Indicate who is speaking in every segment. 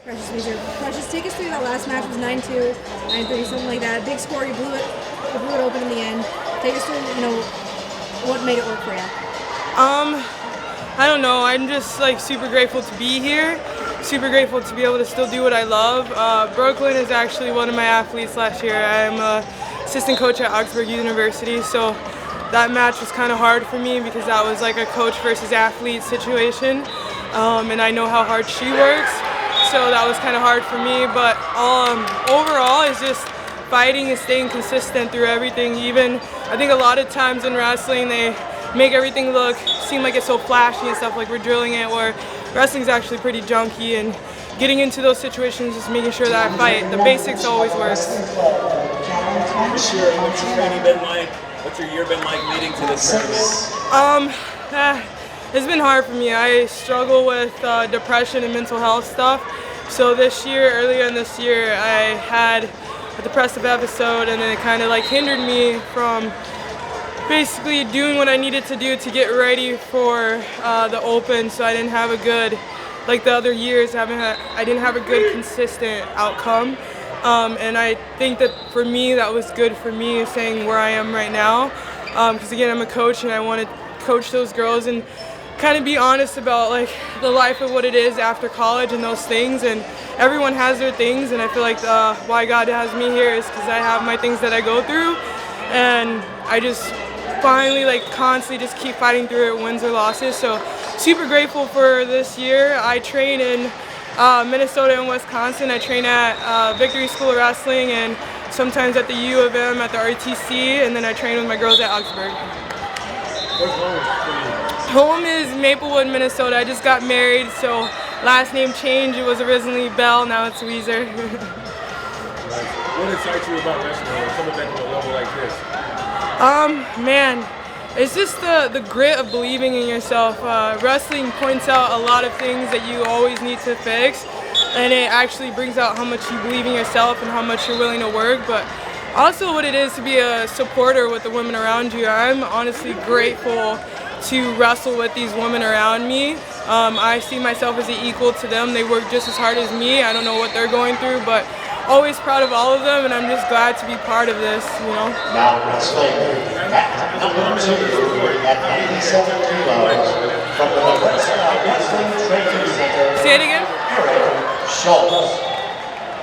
Speaker 1: Precious Wieser. Precious, take us through that last match. It was 9-2, 9-3, something like that. Big score. You blew it open in the end. Take us through, what made it work for you.
Speaker 2: I don't know. I'm just like super grateful to be here. Super grateful to be able to still do what I love. Brooklyn is actually one of my athletes last year. I'm an assistant coach at Augsburg University, so that match was kind of hard for me because that was like a coach versus athlete situation, and I know how hard she works, so that was kind of hard for me. But overall, it's just fighting and staying consistent through everything. Even I think a lot of times in wrestling, they make everything seem like it's so flashy and stuff, like we're drilling it, where wrestling's actually pretty junky, and getting into those situations, just making sure that I fight. The basics always works.
Speaker 3: What's your training been like? What's your year been like leading to this tournament?
Speaker 2: It's been hard for me. I struggle with depression and mental health stuff. So earlier in this year, I had a depressive episode, and then it kind of like hindered me from basically doing what I needed to do to get ready for the Open. So I didn't have a good, like the other years, I didn't have a good consistent outcome. And I think that for me, that was good for me staying where I am right now. Because again, I'm a coach, and I want to coach those girls and kind of be honest about like the life of what it is after college and those things. And everyone has their things, and I feel like why God has me here is because I have my things that I go through, and I just finally constantly just keep fighting through it, wins or losses. So super grateful for this year. I train in Minnesota and Wisconsin. I train at Victory School of Wrestling and sometimes at the U of M at the RTC, and then I train with my girls at Augsburg.
Speaker 3: What's home for you?
Speaker 2: Home is Maplewood, Minnesota. I just got married, so last name change. It was originally Bell, now it's Wieser.
Speaker 3: What excites you about wrestling or coming back to a level like this?
Speaker 2: Man, it's just the grit of believing in yourself. Wrestling points out a lot of things that you always need to fix, and it actually brings out how much you believe in yourself and how much you're willing to work, but also what it is to be a supporter with the women around you. I'm honestly grateful to wrestle with these women around me. I see myself as an equal to them. They work just as hard as me. I don't know what they're going through, but always proud of all of them, and I'm just glad to be part of this,
Speaker 4: Now wrestling at number 2 at 97 kilos from the Nebraska Wrestling Training Center.
Speaker 2: Say it again?
Speaker 4: Schultz.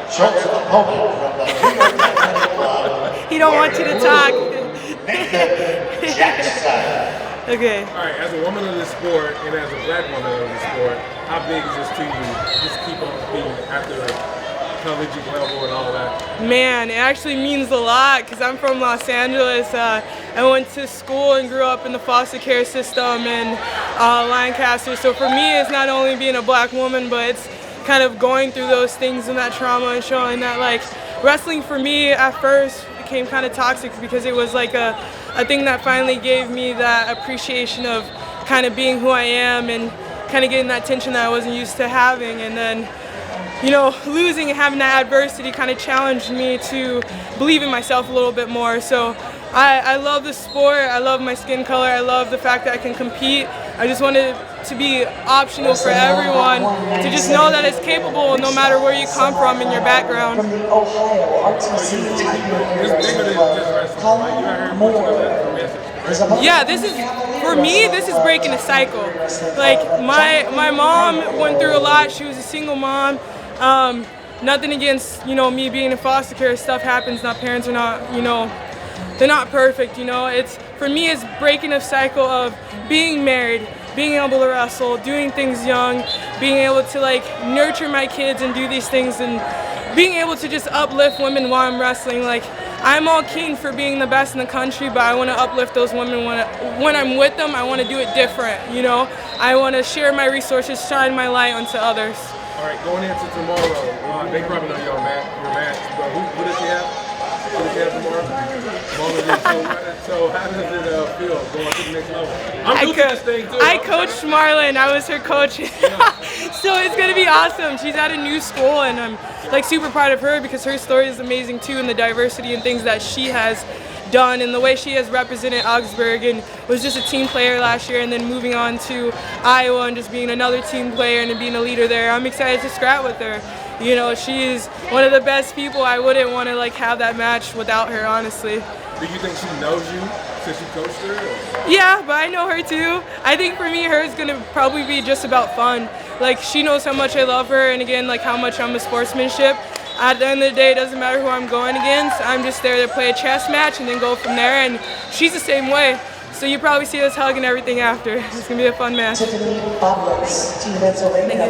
Speaker 4: Schultz, opponent from the Athletic Club.
Speaker 2: He don't want you to talk.
Speaker 4: Nathan Jackson.
Speaker 2: Okay.
Speaker 3: All right, as a woman of the sport and as a black woman of the sport, how big is this to you? Just keep on being after collegiate level and all that.
Speaker 2: Man, it actually means a lot because I'm from Los Angeles. I went to school and grew up in the foster care system in Lancaster. So for me, it's not only being a black woman, but it's kind of going through those things and that trauma and showing that wrestling for me at first became kind of toxic because it was like a thing that finally gave me that appreciation of kind of being who I am and kind of getting that tension that I wasn't used to having. And then losing and having that adversity kind of challenged me to believe in myself a little bit more. So I love the sport, I love my skin color, I love the fact that I can compete. I just wanted to be optional for everyone, to just know that it's capable no matter where you come from in your background.
Speaker 5: From the Ohio RTC
Speaker 2: Yeah, for me, this is breaking a cycle. Like my mom went through a lot. She was a single mom. Nothing against, me being in foster care. Stuff happens. Parents are not, they're not perfect. For me, it's breaking a cycle of being married, being able to wrestle, doing things young, being able to nurture my kids and do these things, and being able to just uplift women while I'm wrestling. I'm all keen for being the best in the country, but I want to uplift those women when I'm with them. I want to do it different. I want to share my resources, shine my light onto others.
Speaker 3: All right, going into tomorrow, they probably know your match, but who does she have? Who does she have tomorrow? So how does it feel going to the next level? I'm new to this thing too.
Speaker 2: I coached Marlon. I was her coach. So it's going to be awesome. She's at a new school, and I'm super proud of her because her story is amazing too, and the diversity and things that she has done, and the way she has represented Augsburg and was just a team player last year, and then moving on to Iowa and just being another team player and being a leader there. I'm excited to scrap with her. You know, she's one of the best people. I wouldn't want to like have that match without her, honestly.
Speaker 3: Do you think she knows you since you coached her? Or?
Speaker 2: Yeah, but I know her too. I think for me, hers gonna probably be just about fun. Like, she knows how much I love her, and again, like how much I'm a sportsmanship. At the end of the day, it doesn't matter who I'm going against. I'm just there to play a chess match and then go from there, and she's the same way. So you probably see us hugging everything after. It's gonna be a fun match.
Speaker 5: Tiffany Fabulous, Team Pennsylvania.